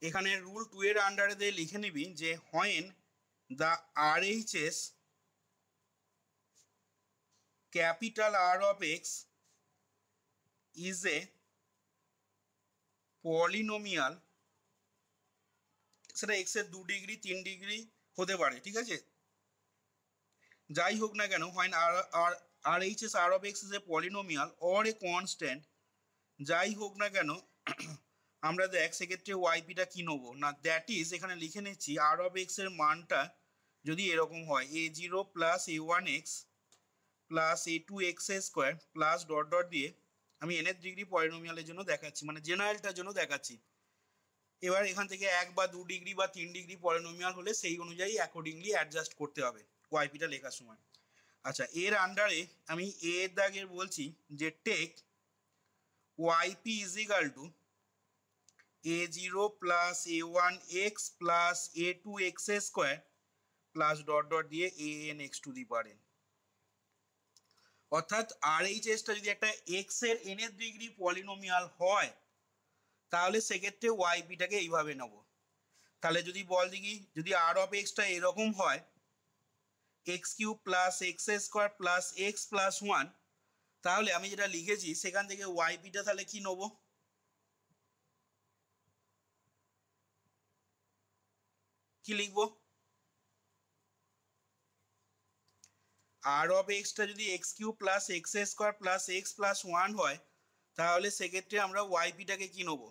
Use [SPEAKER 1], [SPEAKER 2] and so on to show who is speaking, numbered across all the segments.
[SPEAKER 1] এখানে রুল 2 এর আন্ডারে দিয়ে লিখে নিবি যে when the RHS capital R of x is a polynomial, সেটা x এর 2 ডিগ্রি 3 ডিগ্রি হতে পারে, ঠিক আছে, যাই হোক না কেন, when RHS R of x is a polynomial or a constant, যাই হোক না কেন আমরা দেখ সেক্ষেত্রে ওয়াইপিটা কি নেবো না, দ্যাট ইজ এখানে লিখে নিচ্ছি আর অফ এক্স এর মানটা যদি এরকম হয় a0 plus a1x plus a2x square plus dot dot দিয়ে, আমি nth ডিগ্রি পলিনোমিয়ালের জন্য দেখাচ্ছি, মানে জেনারেলটার জন্য দেখাচ্ছি। এবার এখান থেকে 1 বা 2 ডিগ্রি বা 3 ডিগ্রি পলিনোমিয়াল হলে সেই অনুযায়ী অ্যাকর্ডিংলি অ্যাডজাস্ট করতে হবে ওয়াইপিটা লেখার সময়। আচ্ছা, এর আন্ডারে আমি এর দাগের বলছি যে take yp is equal to a0 plus a1x plus a2x square plus dot dot দিয়ে anx to the power n। অর্থাৎ RHSটা যদি একটা x এর nth ডিগ্রি পলিনোমিয়াল হয় তাহলে সেক্ষেত্রে ওয়াইপিটাকে এইভাবে নেব। তাহলে যদি বল দেখি, যদি আর অফ এক্সটা এরকম হয় x cube plus x square plus x plus 1, তাহলে আমি যেটা লিখেছি সেখান থেকে ওয়াইপিটা তাহলে কি নেব, কি লিখবো, আর অফ এক্সটা যদি x cube plus x square plus x plus 1 হয় তাহলে সেক্ষেত্রে আমরা ওয়াইপিটাকে কি নেব,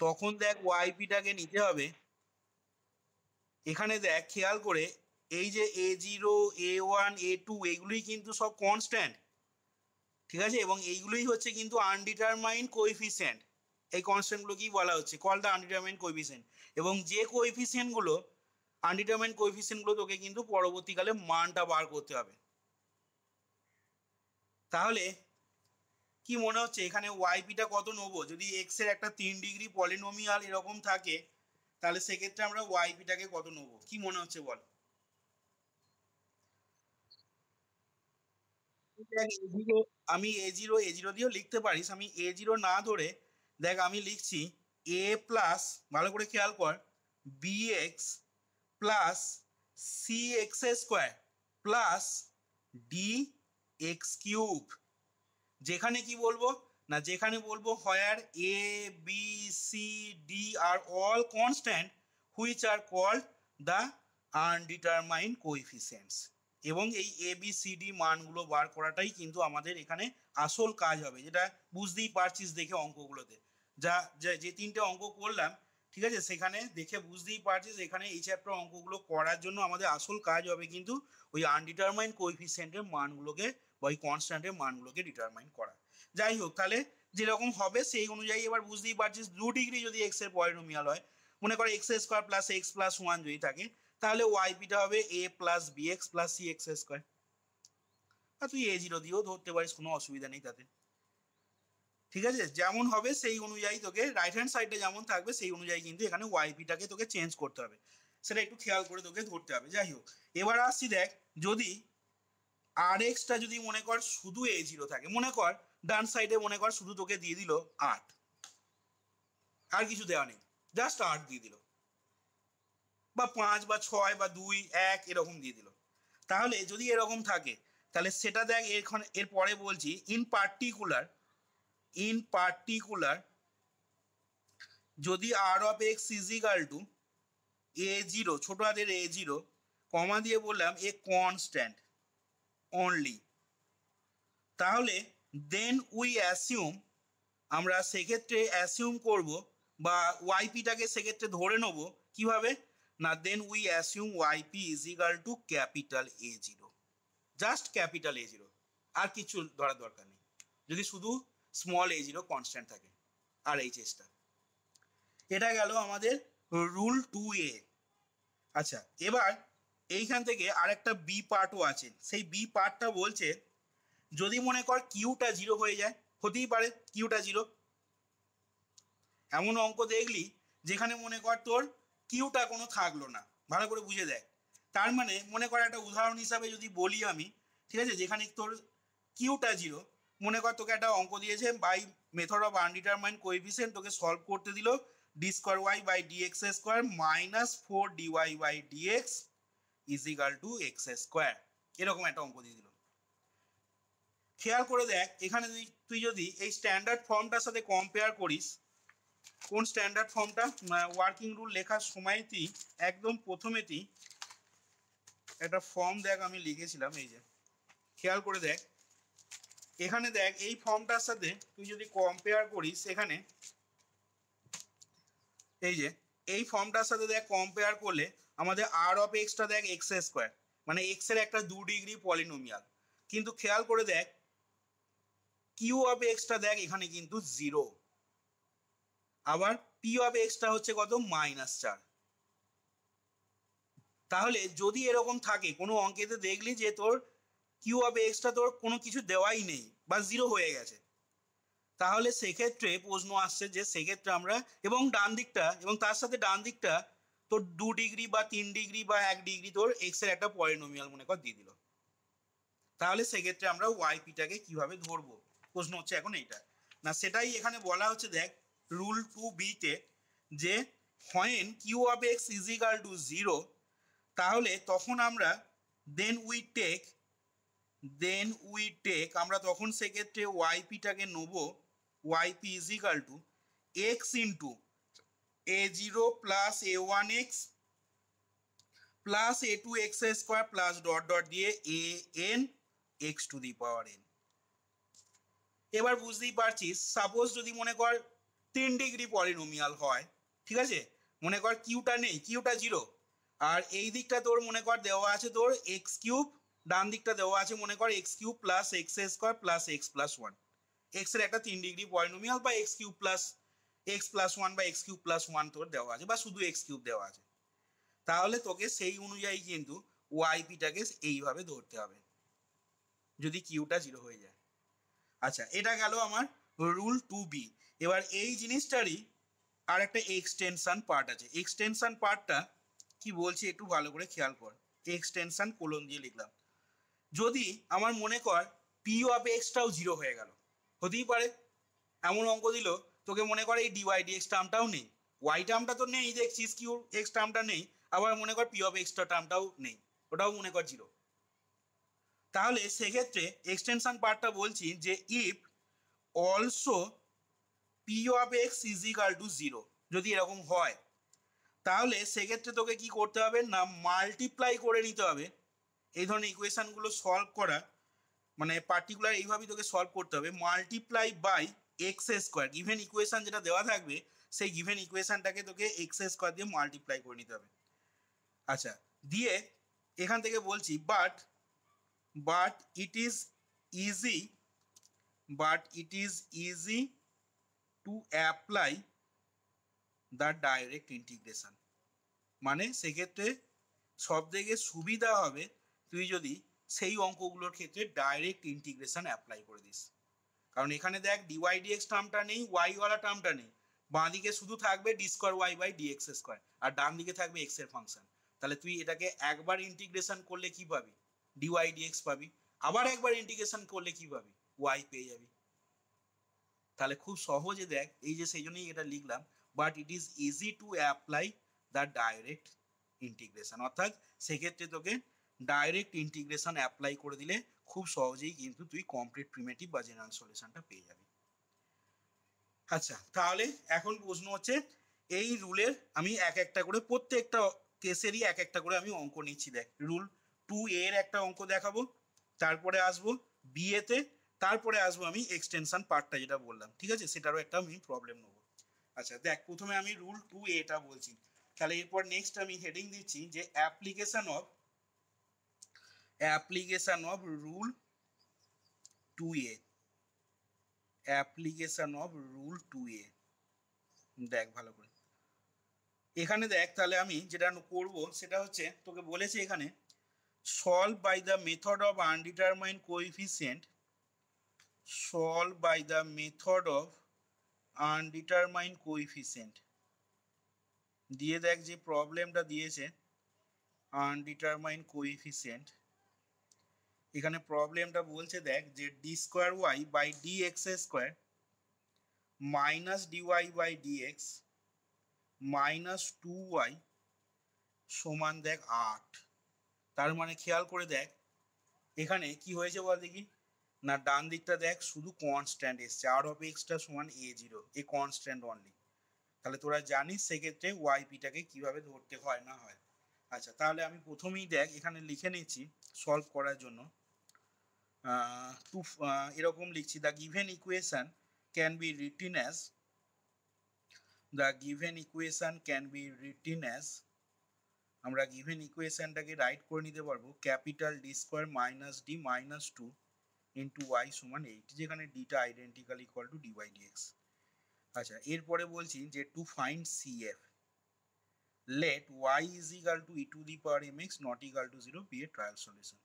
[SPEAKER 1] তখন দেখ ওয়াইপিটাকে নিতে হবে, এখানে দেখ খেয়াল করে এই যে a0 a1 a2 এইগুলোই কিন্তু সব কনস্ট্যান্ট, ঠিক আছে, এবং এইগুলোই হচ্ছে কিন্তু আনডিটারমাইন্ড কোএফিসিয়েন্ট। এই কনস্ট্যান্টগুলো কি বলা হচ্ছে, কল দ্য আনডিটারমাইন্ড কোএফিসিয়েন্ট, এবং যে কোএফিসিয়েন্টগুলো আনডিটারমাইন্ড কোএফিসিয়েন্টগুলো তোকে কিন্তু পরবর্তীকালে মানটা বার করতে হবে। তাহলে কি মনে হচ্ছে এখানে ওয়াইপিটা কত নেবো, যদি এক্স এর একটা 3 ডিগ্রি পলিনোমিয়াল এরকম থাকে তাহলে সেক্ষেত্রে আমরা ওয়াইপিটাকে কত নেবো, কি মনে হচ্ছে বল। আমি a0 দিয়েও লিখতে পারিস, আমি a0 না ধরে দেখ আমি লিখছি a প্লাস, ভালো করে খেয়াল কর, bx plus cx square plus dx cube, যেখানে কি বলবো না, যেখানে বলবো where a b c d আর all constant which are called the undetermined coefficients, এবং এই এ বি সি ডি মানগুলো বার করাটাই কিন্তু আমাদের এখানে আসল কাজ হবে, যেটা বুঝতেই পারছিস দেখে অঙ্কগুলোতে, যে 3টে অঙ্ক করলাম, ঠিক আছে, সেখানে দেখে বুঝতেই পারছিস এখানে এই চ্যাপ্টার অঙ্কগুলো করার জন্য আমাদের আসল কাজ হবে কিন্তু ওই আনডিটারমাইন্ড কোএফিসিয়েন্টের মানগুলোকে বা ওই কনস্ট্যান্টের মানগুলোকে ডিটারমাইন করা। যাই হোক, তাহলে যেরকম হবে সেই অনুযায়ী এবার বুঝতেই পারছিস 2 ডিগ্রি যদি এক্স এর পলিনোমিয়াল হয়, মনে করো x square plus x plus 1 যদি থাকে, তাহলে ওয়াইপিটা হবে a plus b x plus c x square. আর তুই a0 দিয়েও ধরতে পারিস, কোনো অসুবিধা নেই তাতে, ঠিক আছে, যেমন হবে সেই অনুযায়ী তোকে রাইট হ্যান্ড সাইডে যেমন থাকবে সেই অনুযায়ী কিন্তু এখানে ওয়াইপিটাকে তোকে চেঞ্জ করতে হবে, সেটা একটু খেয়াল করে তোকে ধরতে হবে। যাই হোক, এবার আসছি দেখ, যদি আর এক্সটা যদি মনে কর শুধু a0 থাকে, মনে কর ডান সাইডে মনে কর শুধু তোকে দিয়ে দিল 8, আর কিছু দেওয়া নেই, জাস্ট 8 দিয়ে দিল, বা 5 বা 6 বা 2 1 এরকম দিয়ে দিল, তাহলে যদি এরকম থাকে তাহলে সেটা দেখ এর পরে বলছি ইন পার্টিকুলার যদি r of x is equal to a0, ছোট হাতের a0 কমা দিয়ে বললাম এ কনস্ট্যান্ট অনলি, তাহলে দেন উই অ্যাসিউম, আমরা সেক্ষেত্রে অ্যাসিউম করব বা ওয়াইপিটাকে সেক্ষেত্রে ধরে নেব কিভাবে না, then we assume y p is equal to capital a0, just capital a0, আর কিছু ধরার দরকার নেই, যদি শুধু স্মল a0 কনস্ট্যান্ট থাকে আর এইচএসটা। এটা গেল আমাদের রুল 2a। আচ্ছা, এবার এইখান থেকে আরেকটা বি পার্টও আছে, সেই বি পার্টটা বলছে যদি মনে কর কিউটা 0 হয়ে যায়, হতেই পারে কিউটা 0, এমন অঙ্ক দেখলি যেখানে মনে কর তোর কিউটা কোনো থাকলো না, ভালো করে বুঝে দেখ, তার মানে মনে কর একটা উদাহরণ হিসাবে যদি বলি আমি, ঠিক আছে, যেখানে তোর কিউটা 0, মনে কর তোকে একটা অঙ্ক দিয়েছে by method of undetermined coefficient, তোকে সলভ করতে দিল d square y by d x square minus 4dy by d x is equal to x square, এরকম একটা অঙ্ক দিয়ে দিল। খেয়াল করে দেখ এখানে তুই যদি এই স্ট্যান্ডার্ড ফর্মটার সাথে কম্পেয়ার করিস, কোন স্ট্যান্ডার্ড ফর্মটা, ওয়ার্কিং রুল লেখার সময়তেই একদম প্রথমেতেই একটা ফর্ম দেখ আমি লিখেছিলাম, এই যে খেয়াল করে দেখ এখানে দেখ এই ফর্মটার সাথে তুই যদি কম্পেয়ার করিস, এখানে এই যে এই ফর্মটার সাথে দেখ কম্পেয়ার করলে আমাদের আর অফ এক্সটা দেখ এক্স স্কোয়ার, মানে এক্স এর একটা 2 ডিগ্রি পলিনোমিয়াল, কিন্তু খেয়াল করে দেখ কিউ অফ এক্সটা দেখ এখানে কিন্তু 0, আবার পি অফ এক্সটা হচ্ছে কত -4। তাহলে যদি এরকম থাকে কোনো অঙ্কেতে দেখলি যে তোর কিউ অফ এক্সটা তোর কোনো কিছু দেওয়াই নেই বা 0 হয়ে গেছে, তাহলে সেক্ষেত্রে প্রশ্ন আসছে যে সেক্ষেত্রে আমরা এবং ডান দিকটা এবং তার সাথে ডান দিকটা তোর 2 ডিগ্রি বা 3 ডিগ্রি বা 1 ডিগ্রি তোর এক্স এর একটা পলিনোমিয়াল মনে কর দিয়ে দিল, তাহলে সেক্ষেত্রে আমরা ওয়াইপিটাকে কিভাবে ধরবো, প্রশ্ন হচ্ছে এখন এইটা না, সেটাই এখানে বলা হচ্ছে দেখ রুল 2b তে যে when q of x is equal to 0, তাহলে তখন আমরা দেন উই টেক আমরা তখন সেক্ষেত্রে ওয়াইপিটাকে নেব yp is equal to x into a0 plus a1x plus a2x square plus dot dot দিয়ে an x to the power n। এবার বুঝতেই পারছিস সাপোজ যদি মনে কর 3 ডিগ্রি পলিনোমিয়াল হয়, ঠিক আছে, মনে কর কিউটা নেই, কিউটা 0, আর এই দিকটা তোর মনে কর দেওয়া আছে তোর এক্স কিউব, ডান দিকটা দেওয়া আছে মনে কর x cube plus x square plus x plus 1, x এর একটা 3 ডিগ্রি পলিনোমিয়াল বা x cube plus x plus 1 বা এক্স কিউব প্লাস 1 তোর দেওয়া আছে বা শুধু এক্স কিউব দেওয়া আছে, তাহলে তোকে সেই অনুযায়ী কিন্তু ওয়াইপিটাকে এইভাবে ধরতে হবে যদি কিউটা 0 হয়ে যায়। আচ্ছা, এটা গেল আমার রুল 2b। এবার এই জিনিসটারই আর একটা এক্সটেনশন পার্ট আছে, এক্সটেনশন পার্টটা কি বলছি একটু ভালো করে খেয়াল কর, এক্সটেনশন কোলন দিয়ে লিখলাম, যদি আমার মনে কর পি অফ এক্সটাও 0 হয়ে গেল, হতেই পারে এমন অঙ্ক দিল তোকে মনে করে এই ডিওয়াই ডিএক্স টার্মটাও নেই, ওয়াই টার্মটা তো নেই দেখছিস, কিউ এক্স টার্মটা নেই, আবার মনে কর পি অফ এক্সটা টার্মটাও নেই, ওটাও মনে কর 0, তাহলে সেক্ষেত্রে এক্সটেনশন পার্টটা বলছি যে if also P of x is equal two 0, যদি এরকম হয় তাহলে সেক্ষেত্রে তোকে কি করতে হবে না মাল্টিপ্লাই করে নিতে হবে, এই ধরনের ইকুয়েশনগুলো সলভ করা মানে পার্টিকুলার এইভাবেই তোকে সলভ করতে হবে, multiply by x square, given equation যেটা দেওয়া থাকবে সেই গিভেন ইকুয়েশনটাকে তোকে এক্স স্কোয়ার দিয়ে মাল্টিপ্লাই করে নিতে হবে। আচ্ছা, দিয়ে এখান থেকে বলছি but it is easy to apply the direct integration, মানে সেক্ষেত্রে সব থেকে সুবিধা হবে তুই যদি সেই অঙ্কগুলোর ক্ষেত্রে ডাইরেক্ট ইন্টিগ্রেশন অ্যাপ্লাই করে দিস, কারণ এখানে দেখ ডিওয়াই ডিএক্স টার্মটা নেই, ওয়াইওয়ালা টার্মটা নেই, বাঁ দিকে শুধু থাকবে d square y by d x square আর ডান দিকে থাকবে এক্স এর ফাংশন, তাহলে তুই এটাকে একবার ইন্টিগ্রেশন করলে কি পাবি ডিওয়াই ডিএক্স পাবি, আবার একবার ইন্টিগ্রেশন করলে কি পাবি ওয়াই পেয়ে যাবি, তাহলে খুব সহজে দেখ এই যে সেই জন্যই এটা লিখলাম but it is easy to apply the direct integration, অর্থাৎ সেক্ষেত্রে তোকে ডাইরেক্ট ইন্টিগ্রেশন অ্যাপ্লাই করে দিলে খুব সহজেই কিন্তু তুই কমপ্লিট প্রিমিটিভ বা জেনারেল সলিউশনটা পেয়ে যাবি। আচ্ছা, তাহলে এখন প্রশ্ন হচ্ছে এই রুলের আমি এক একটা করে প্রত্যেকটা কেসেরই এক একটা করে আমি অঙ্ক নিচ্ছি, দেখ রুল 2 এর একটা অঙ্ক দেখাবো, তারপরে আসবো বি এতে, তারপরে আসবো আমি এক্সটেনশন পার্টটা যেটা বললাম, ঠিক আছে, সেটারও একটা আমি প্রবলেম নেবো। আচ্ছা দেখ প্রথমে আমি রুল 2 এটা বলছি, তাহলে এরপর নেক্সট আমি হেডিং দিচ্ছি যে application of rule 2a, application of rule 2a, দেখ ভালো করে এখানে দেখ, তাহলে আমি যেটা করব সেটা হচ্ছে তোকে বলেছে এখানে solve by the method of undetermined coefficient, solve by the method of undetermined coefficient দিয়ে দেখ যে প্রবলেমটা দিয়েছে আনডিটারমাইন্ড কোএফিসিয়েন্ট, এখানে প্রবলেমটা বলছে দেখ যে d square y by d x square minus d y by d x minus 2y সমান দেখ 8। তার মানে খেয়াল করে দেখ এখানে কি হয়েছে বল দেখি না, ডান দিকটা দেখ শুধু কনস্ট্যান্ট এসছে, আর অফ এক্সটা সমান a0, এ কনস্ট্যান্ট অনলি। তাহলে তোরা জানিস সেক্ষেত্রে ওয়াইপিটাকে কিভাবে ধরতে হয় না হয়। আচ্ছা, তাহলে আমি প্রথমেই দেখ এখানে লিখে নিচ্ছি সলভ করার জন্য। এরকম লিখছি, the given equation can be written as, the given equation can be written as, আমরা গিভেন ইকুয়েশনটাকে রাইট করে নিতে পারবো capital D square minus D minus 2 into y সমান 8, যেখানে ডিটা identical equal to d by d x. আচ্ছা, এরপরে বলছি যে to find C F let y is equal to e to the power mx not equal to 0 be a trial solution,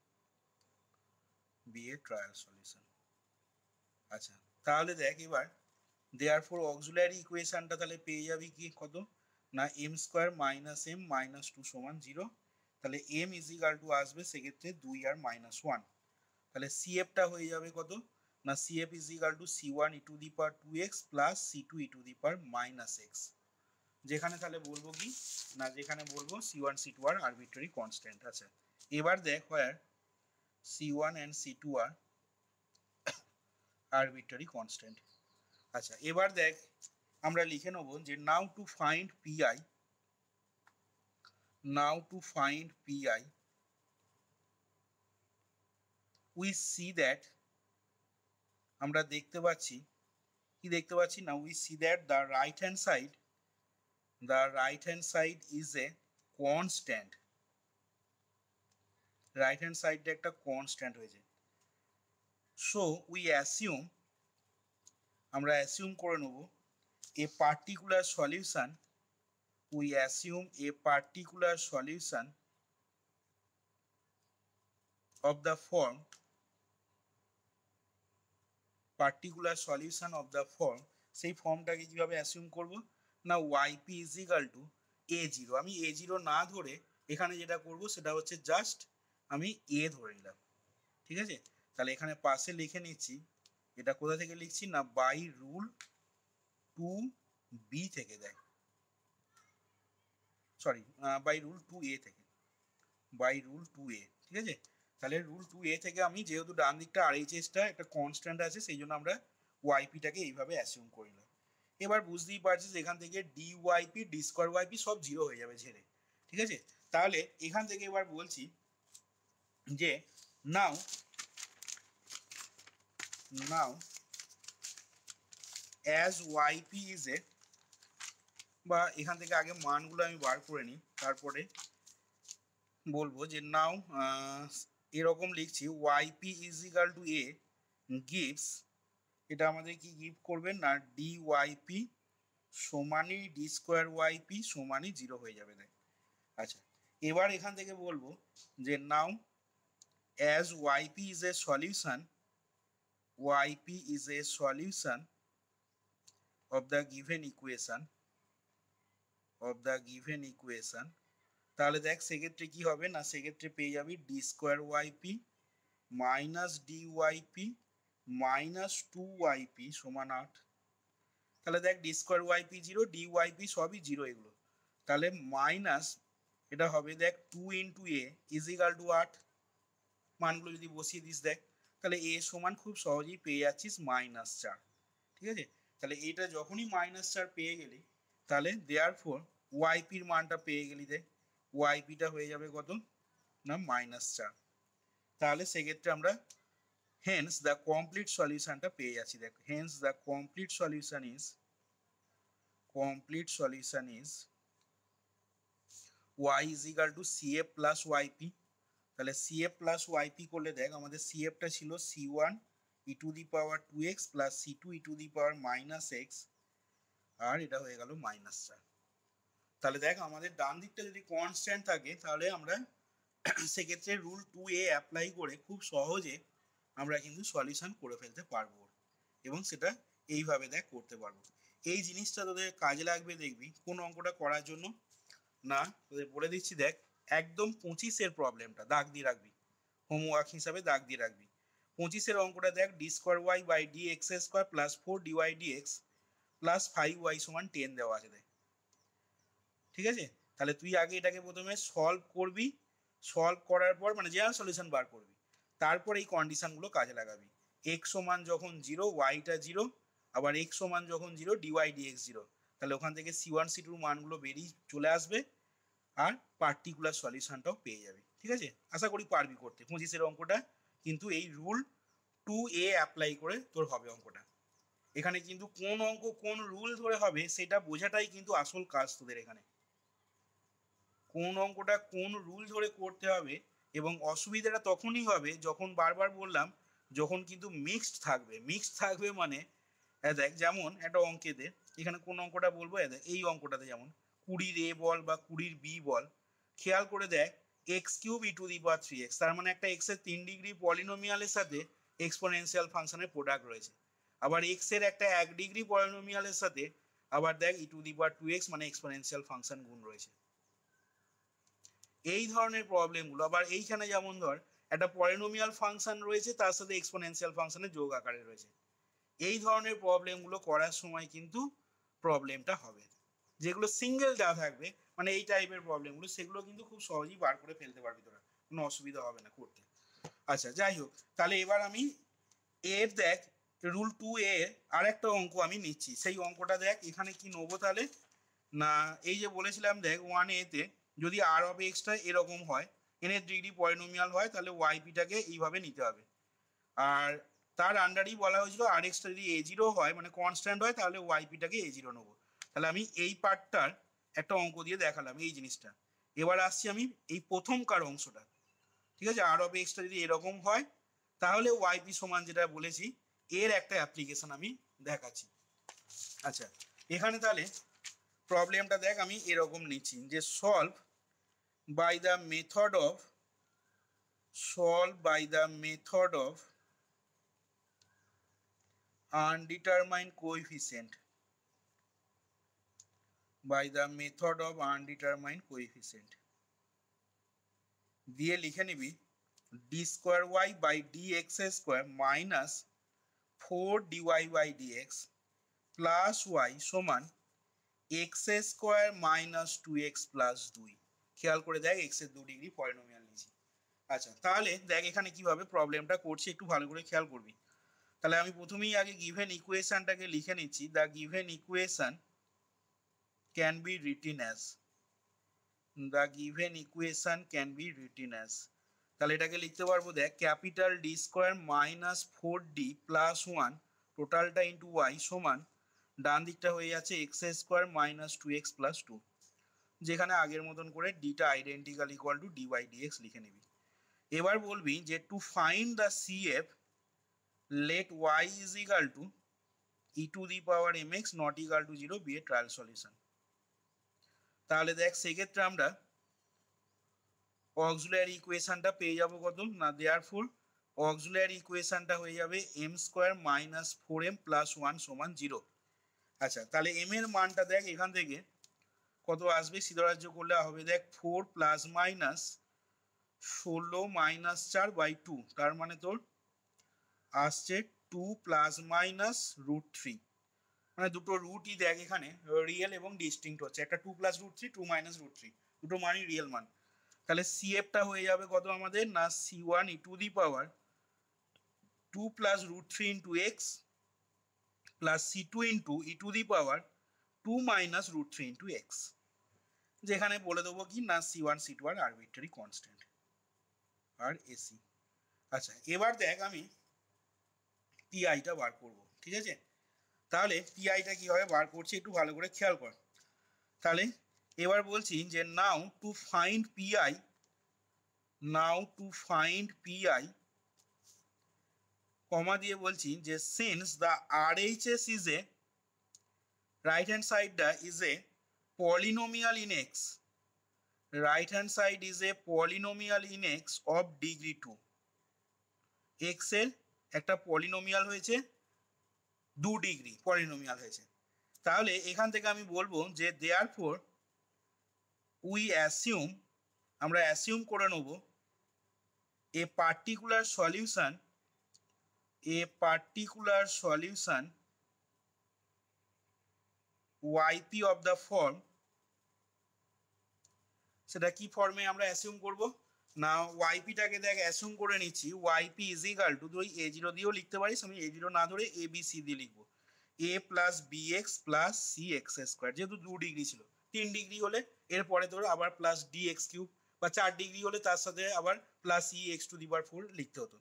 [SPEAKER 1] be a trial solution। আচ্ছা, তাহলে দেখ এবার therefore auxiliary ইকুয়েশনটা তাহলে পেয়ে যাবি কি কত না m square minus m minus 2 সমান 0। তাহলে m is equal to আসবে সেক্ষেত্রে 2 আর মাইনাস 1। তাহলে cf টা হয়ে যাবে কত না cf is equal to c1 e to the power 2x plus c2 e to the power minus x, যেখানে তাহলে বলবো কি না, যেখানে বলবো c1 c2 আর আরবিট্রারি কনস্ট্যান্ট। আচ্ছা, এবার দেখ where c1 and c2 are arbitrary constant। আচ্ছা, এবার দেখ আমরা লিখে নেব যে now to find P I, now to find P I we see that, আমরা দেখতে পাচ্ছি কি দেখতে পাচ্ছি না, we see that the right hand side, the right hand side is a constant, right hand side একটা constant হয়েছে। so we assume, আমরা assume করে নেব a particular solution, we assume a particular solution of the form, particular solution of the form, সেই ফর্মটাকে কিভাবে assume করব না yp is equal to a0, আমি a0 না ধরে এখানে যেটা করব সেটা হচ্ছে জাস্ট আমি a ধরে নিলাম, ঠিক আছে। তাহলে এখানে পাশে লিখে নিচ্ছি, এটা কোথা থেকে লিখছি না বাই রুল 2b থেকে দেয়, সরি বাই রুল 2a থেকে, বাই রুল 2a, ঠিক আছে। তাহলে রুল 2a থেকে আমি যেহেতু ডান দিকটা আরএইচএসটা একটা কনস্ট্যান্ট আছে সেই জন্য আমরা ওয়াইপিটাকে এইভাবে অ্যাসিউম করলাম। এবার বুঝতেই পারছিস এখান থেকে D YP D square YP সব জিরো হয়ে যাবে ঝেড়ে, ঠিক আছে। তাহলে এখান থেকে এবার বলছি যে নাও as yp is a, বা এখান থেকে আগে মানগুলো আমি বার করে নিই তারপরে বলবো যে নাও এরকম লিখছি yp is equal to a gives, এটা আমাদের কি গিভ করবে না dyp সমানই ডি স্কোয়ার ওয়াইপি সমানই 0 হয়ে যাবে দেখ। আচ্ছা, এবার এখান থেকে বলবো যে নাও as yp is a solution, yp is a solution of the given equation, of the given equation, তাহলে দেখ সেক্ষেত্রে কি হবে না সেক্ষেত্রে পেয়ে যাবি d square y p minus d y p minus 2yp সমান 8। তাহলে দেখ ডি স্কোয়ার ওয়াইপি 0 ডিওয়াইপি সবই 0 এগুলো, তাহলে মাইনাস এটা হবে দেখ 2 into A is equal two 8, মানগুলো যদি বসিয়ে দিস দেখ তাহলে এ সমান খুব সহজেই পেয়ে যাচ্ছিস -4, ঠিক আছে। তাহলে এটা যখনই -4 পেয়ে গেলি তাহলে দেয়ারফর ওয়াইপির মানটা পেয়ে গেলি, দেখ ওয়াইপিটা হয়ে যাবে কত না -4। তাহলে সেক্ষেত্রে আমরা হেন্স দ্য কমপ্লিট সলিউশনটা পেয়ে যাচ্ছি, দেখ hence the complete solution is y is equal to cf plus yp। তাহলে cf plus yp করলে দেখ আমাদের cf টা ছিল c1 e to the power 2x plus c2 e to the power minus x, আর এটা হয়ে গেল -4। তাহলে দেখ আমাদের ডান দিকটা যদি কনস্ট্যান্ট থাকে তাহলে আমরা সেক্ষেত্রে রুল 2a অ্যাপ্লাই করে খুব সহজে আমরা কিন্তু সলিউশন করে ফেলতে পারবো, এবং সেটা এইভাবে দেখ করতে পারবো। এই জিনিসটা তোদের কাজে লাগবে দেখবি কোন অঙ্কটা করার জন্য না, তোদের বলে দিচ্ছি দেখ একদম 25-এর প্রবলেমটা দাগ দিয়ে রাখবি, হোমওয়ার্ক হিসাবে দাগ দিয়ে রাখবি। 25-এর অঙ্কটা দেখ, d square y by d x square plus 4 d y d x plus 5y সমান 10 দেওয়া আছে। ঠিক আছে, তাহলে তুই আগে এটাকে প্রথমে সলভ করবি, সলভ করার পর মানে জেনারেল সলিউশন বার করবি, তারপর এই কন্ডিশনগুলো কাজে লাগাবি। এক্স সমান যখন 0, ওয়াইটা 0, আবার এক্স সমান যখন 0, ডিওয়াই ডিএক্স 0, তাহলে ওখান থেকে C1 C2 মানগুলো বেরিয়ে চলে আসবে আর পার্টিকুলার সলিউশনটাও পেয়ে যাবে। ঠিক আছে, আশা করি পারবি করতে 25-এর অঙ্কটা, কিন্তু এই রুল 2A অ্যাপ্লাই করে তোর হবে অঙ্কটা। এখানে কিন্তু কোন অঙ্ক কোন রুল ধরে হবে সেটা বোঝাটাই কিন্তু আসল কাজ তোদের এখানে। কোন অঙ্কটা কোন রুল ধরে করতে হবে, এবং অসুবিধাটা তখনই হবে যখন বারবার বললাম যখন কিন্তু মিক্সড থাকবে। মিক্সড থাকবে মানে দেখ যেমন একটা অঙ্কেতে এখানে কোন অঙ্কটা বলবো, এই অঙ্কটাতে যেমন 20-র a বল বা 20-র b বল, খেয়াল করে দেখ x cube E to the power 3x, তার মানে একটা এক্স এর 3 ডিগ্রি পলিনোমিয়ালের সাথে এক্সপোনেনশিয়াল ফাংশনের প্রোডাক্ট রয়েছে। আবার এক্স এর একটা 1 ডিগ্রি পলিনোমিয়ালের সাথে আবার দেখ ই টু দি পাওয়ার 2x মানে এক্সপোনেনশিয়াল ফাংশন গুণ রয়েছে। এই ধরনের প্রবলেমগুলো আবার এইখানে যেমন ধর একটা পলিনোমিয়াল ফাংশন রয়েছে তার সাথে এক্সপোনেনশিয়াল ফাংশনের যোগ আকারে রয়েছে, এই ধরনের প্রবলেমগুলো করার সময় কিন্তু প্রবলেমটা হবে। যেগুলো সিঙ্গেল যা থাকবে মানে এই টাইপের প্রবলেমগুলো, সেগুলো কিন্তু খুব সহজেই বার করে ফেলতে পারবি তোরা, কোনো অসুবিধা হবে না করতে। আচ্ছা যাই হোক, তাহলে এবার আমি এর দেখ রুল 2A আর একটা অঙ্ক আমি নিচ্ছি। সেই অঙ্কটা দেখ এখানে কি নেবো তাহলে না, এই যে বলেছিলাম দেখ 1A তে যদি আর অফ এক্সটা এরকম হয়, এনের ডিগ্রি পলিনোমিয়াল হয়, তাহলে ওয়াইপিটাকে এইভাবে নিতে হবে। আর তার আন্ডারেই বলা হয়েছিল আর এক্সটা যদি A0 হয় মানে কনস্ট্যান্ট হয়, তাহলে ওয়াইপিটাকে A0 নেবো। তাহলে আমি এই পার্টটার একটা অঙ্ক দিয়ে দেখালাম এই জিনিসটা। এবার আসছি আমি এই প্রথমকার অংশটা। ঠিক আছে, আর অফ এক্সটা যদি এরকম হয় তাহলে ওয়াইপি সমান যেটা বলেছি এর একটা অ্যাপ্লিকেশন আমি দেখাচ্ছি। আচ্ছা এখানে তাহলে প্রবলেমটা দেখ আমি এরকম নিচ্ছি যে solve by the method of undetermined coefficient, দিয়ে লিখে নিবি d square y by d x square minus 4 d y by d x plus y সমান x square minus 2x plus 2। খেয়াল করে দেখ এক্স এর 2 ডিগ্রি পলিনোমিয়াল নিয়েছি। আচ্ছা তাহলে দেখ এখানে কিভাবে প্রবলেমটা করছি একটু ভালো করে খেয়াল করবি। তাহলে আমি প্রথমেই আগে গিভেন ইকুয়েশনটাকে লিখে নিচ্ছি। The given equation can be written as, তাহলে এটাকে লিখতে পারবো দেখ capital D square minus 4d plus 1 টোটালটা ইন্টু ওয়াই সমান ডান দিকটা হয়ে যাচ্ছে x square minus 2x plus 2, যেখানে আগের মতন করে ডিটা identical equal to d by d x লিখে নিবি। এবার বলবি যে to find the CF let y is equal to e to the power mx not equal to 0 be a trial solution। তাহলে দেখ সেক্ষেত্রে আমরা অক্সিলারি ইকুয়েশনটা পেয়ে যাবো কত না, দেয়ারফর অক্সিলারি ইকুয়েশনটা হয়ে যাবে m square minus 4m plus 1 সমান 0। আচ্ছা তাহলে m এর মানটা দেখ এখান থেকে কত আসবে, সিদ্ধরাজ্য করলে হবে দেখ 4 প্লাস মাইনাস 16 মাইনাস 4 বাই 2, তার মানে তোর আসছে 2 প্লাস মাইনাস রুট 3, মানে দুটো রুটই দেখ এখানে রিয়েল এবং ডিস্টিংক্ট হচ্ছে, একটা 2 প্লাস রুট 3 2 মাইনাস রুট 3, দুটো মানই রিয়েল মান। তাহলে CFটা হয়ে যাবে কত আমাদের না C1 e to the power 2 plus root 3 into x plus C2 into e to the power 2 minus root 3 into x, যেখানে বলে দেবো কি না C1 C2 আর আরবিট্রারি কনস্ট্যান্ট আর এসি। আচ্ছা এবার দেখ আমি পিআইটা বার করব। ঠিক আছে, তাহলে পিআইটা কিভাবে বার করছি একটু ভালো করে খেয়াল কর। তাহলে এবার বলছি যে now to find P I comma দিয়ে বলছি যে since the RHS is a right hand সাইডটা is a polynomial in x, right hand side is a polynomial in x of degree 2, x এর একটা পলিনোমিয়াল হয়েছে 2 ডিগ্রি পলিনোমিয়াল হয়েছে। তাহলে এখান থেকে আমি বলবো যে দেয়ারফর আমরা অ্যাসিউম করে নেব a particular solution yp of the form, সেটা কি ফর্মে আমরা অ্যাসিউম করব না, ypটাকে দেখ অ্যাসিউম করে নিচ্ছি yp ইজ ইকাল টু, তুই a0 দিয়েও লিখতে পারিস, আমি a0 না ধরে abc দিয়ে লিখবো, a plus bx plus cx square, যেহেতু 2 ডিগ্রি ছিল, 3 ডিগ্রি হলে এরপরে তোর আবার প্লাস dx কিউব, বা 4 ডিগ্রি হলে তার সাথে আবার প্লাস ex টু দি পাওয়ার 4 লিখতে হতো।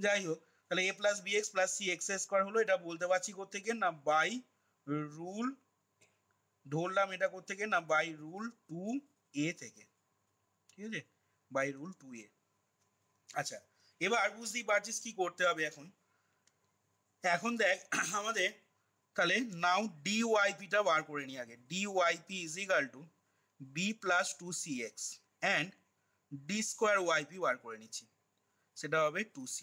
[SPEAKER 1] যাই হোক, তাহলে a plus bx plus cx square হলো, এটা বলতে পারছি কোত্থেকে না বাই রুল, ধরলাম এটা কোত্থেকে না বাই রুল 2a থেকে, ঠিক আছে, বাই রুল 2a। আচ্ছা, এবার বুঝতেই পারছিস কি করতে হবে এখন। এখন দেখ আমাদের তাহলে নাও ডিওয়াইপিটা বার করে নিই আগে, d y p is equal to b plus 2cx and d square y p বার করে নিচ্ছি, সেটা হবে 2c।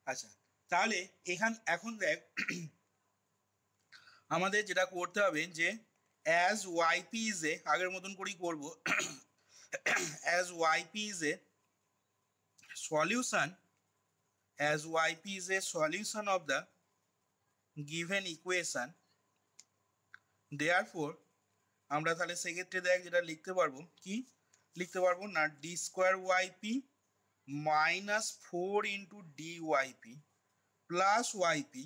[SPEAKER 1] আচ্ছা, তাহলে এখন দেখ আমাদের যেটা করতে হবে যে অ্যাজ ওয়াইপি ইজ এ, আগের মতন করেই করবো, as yp is a solution of the given equation, therefore আমরা তাহলে সেক্ষেত্রে দেখ যেটা লিখতে পারবো, কি লিখতে পারবো না d square y p minus 4 into d y p plus y p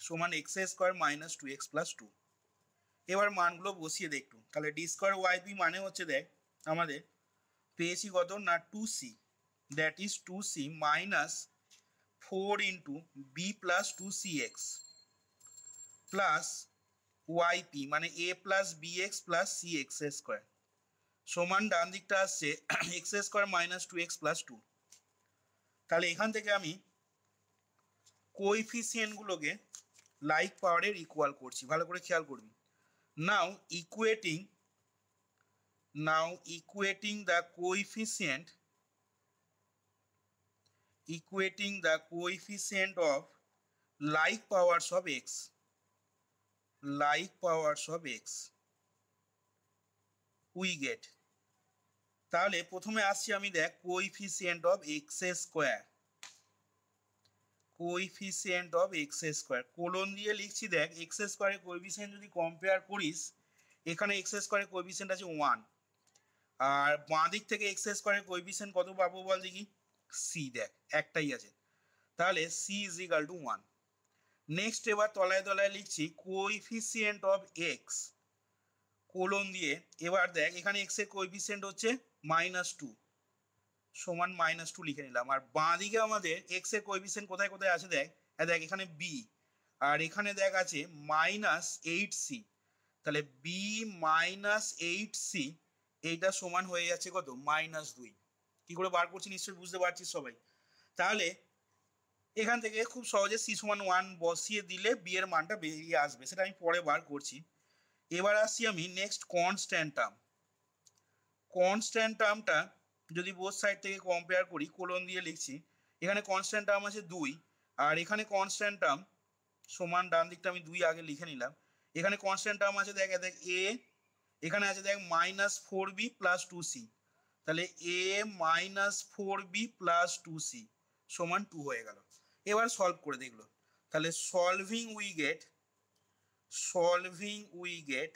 [SPEAKER 1] সমান x square minus 2x plus 2। এবার মানগুলো বসিয়ে দেখটু, তাহলে ডি স্কোয়ার ওয়াইপি মানে হচ্ছে দেখ আমাদের পেয়েছি কত না 2c, that is 2c minus 4 into b plus 2cx plus y p মানে a plus bx plus cx square সমান ডান দিকটা আসছে x square minus 2x plus 2। তাহলে এখান থেকে আমি কোএফিসিয়েন্টগুলোকে লাইক পাওয়ারের ইকুয়াল করছি, ভালো করে খেয়াল করবি। নাও equating the coefficient of like powers of x, we get, তাহলে প্রথমে আসছি আমি দেখ coefficient of x square, colon দিয়ে লিখছি দেখ এক্স স্কোয়ারের কোএফিসিয়েন্ট যদি কম্পেয়ার করিস, এখানে এক্স স্কোয়ারের কোএফিসিয়েন্ট আছে 1, আর বাঁ দিক থেকে এক্স স্কোয়ারের কোএফিসিয়েন্ট কত পাবো বল দেখি, সি, দেখ একটাই আছে, তাহলে c is equal to 1। Next এবার তলায় তলায় লিখছি কোএফিসিয়েন্ট অফ এক্স কোলন দিয়ে, এবার দেখ এখানে এক্স এর কোএফিসিয়েন্ট হচ্ছে -2 সমান -2 লিখে নিলাম, আর বাঁ দিকে আমাদের এক্স এর কোএফিসিয়েন্ট কোথায় কোথায় আছে দেখ, দেখ এখানে বি, আর এখানে দেখ আছে -8c, তাহলে বি -8c এইটা সমান হয়ে যাচ্ছে কত -2। কি করে বার করছি নিশ্চয়ই বুঝতে পারছিস সবাই। তাহলে এখান থেকে খুব সহজে c সমান 1 বসিয়ে দিলে বি এর মানটা বেরিয়ে আসবে, সেটা আমি পরে বার করছি। এবার আসছি আমি নেক্সট কনস্ট্যান্ট টার্মটা যদি বোথ সাইড থেকে কম্পেয়ার করি, কোলন দিয়ে লিখছি, এখানে কনস্ট্যান্ট টার্ম আছে 2, আর এখানে কনস্ট্যান্ট টার্ম সমান ডান দিকটা আমি 2 আগে লিখে নিলাম, এখানে কনস্ট্যান্ট টার্ম আছে দেখ এ, এখানে আছে দেখ -4b প্লাস 2c, তাহলে a -4b প্লাস 2c সমান 2 হয়ে গেল। এবার সলভ করে দেখলো, তাহলে সলভিং উই গেট,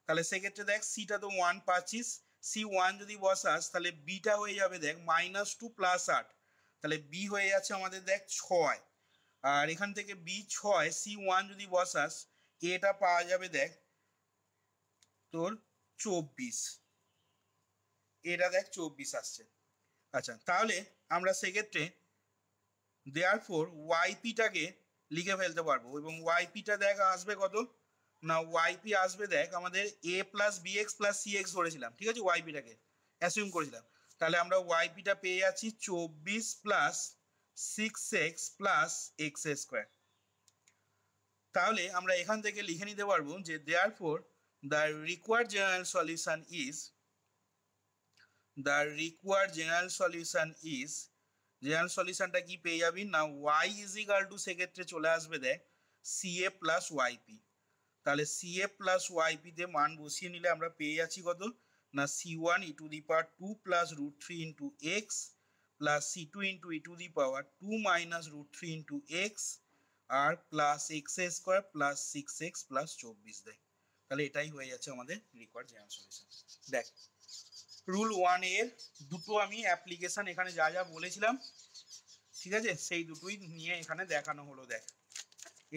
[SPEAKER 1] তাহলে সেক্ষেত্রে দেখ সিটা তো 1 পাচ্ছিস, সি 1 যদি বসাস তাহলে বিটা হয়ে যাবে দেখ -2 প্লাস 8, তাহলে বি হয়ে যাচ্ছে আমাদের দেখ 6, আর এখান থেকে বি 6, সি 1 যদি বসাস এটা পাওয়া যাবে দেখ তোর 24, এটা দেখ 24 আসছে। আচ্ছা, তাহলে আমরা সেক্ষেত্রে দেয়ারফর ওয়াইপিটাকে লিখে ফেলতে পারবো, এবং ওয়াইপিটা দেখ আসবে কত না, ওয়াইপি আসবে দেখ আমাদের a plus bx plus cx ধরেছিলাম, ঠিক আছে, ওয়াইপিটাকে অ্যাসিউম করেছিলাম, তাহলে আমরা ওয়াইপিটা পেয়ে যাচ্ছি 24 plus 6x plus x square. তাহলে আমরা এখান থেকে লিখে নিতে পারবো যে দেয়ারফর দ্য রিকোয়ার্ড জেনারেল সলিউশনটা কি পেয়ে যাবি না y ইজ ইকাল টু, সেক্ষেত্রে চলে আসবে দেখ CA প্লাস ওয়াইপি, তাহলে CA প্লাস ওয়াইপি তে মান বসিয়ে নিলে আমরা পেয়ে যাচ্ছি কত না C1 e to the power 2 plus √3 into x plus c two into e to the power 2 minus root 3 into x আর plus x square plus 6x plus 24 দেয়। তাহলে এটাই হয়ে যাচ্ছে আমাদের রিকোয়ার্ড জেনারেল সলিউশন। দেখ রুল 1 এর দুটো আমি অ্যাপ্লিকেশন এখানে যা যা বলেছিলাম, ঠিক আছে, সেই দুটোই নিয়ে এখানে দেখানো হলো। দেখ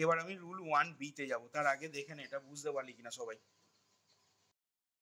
[SPEAKER 1] এবার আমি রুল 1 বি তে যাবো, তার আগে দেখে নে এটা বুঝতে পারলি কিনা সবাই।